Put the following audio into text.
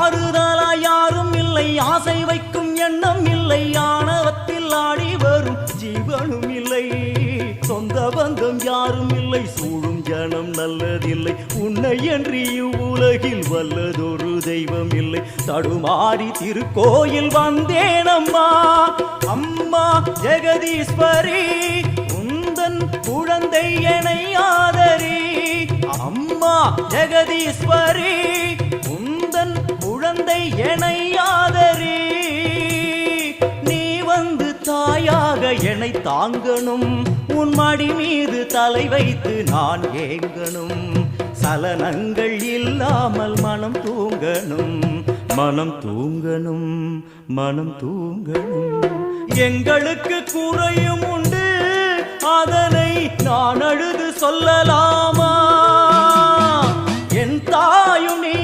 ஆறுதலா யாரும் இல்லை, ஆசை வைக்கும் எண்ணம் இல்லை, ஆணவத்தில் ஆடி வரும் ஜீவனும் இல்லை. சொந்த பந்தம் யாரும் இல்லை, சூழும் ஜனம் நல்லதில்லை, உன்னை என்று இவ்வுலகில் வல்லதொரு தெய்வம் இல்லை. தடுமாறி திருக்கோயில் வந்தேன் அம்மா, அம்மா ஜெகதீஸ்வரி, உந்தன் குழந்தை என்னை ஆதரி. அம்மா ஜெகதீஸ்வரி, உந்தன் குழந்தை என்னை ஆதரி. நீ வந்து தாயாக என்னை தாங்கணும், உன் மடி மீது தலை வைத்து நான் ஏங்கணும். சலனங்கள் இல்லாமல் மனம் தூங்கணும், மனம் தூங்கணும், மனம் தூங்கணும். எங்களுக்கு குறையும் உண்டு, அதனை நான் அழுது சொல்லலாமா? என் தாயும் நீ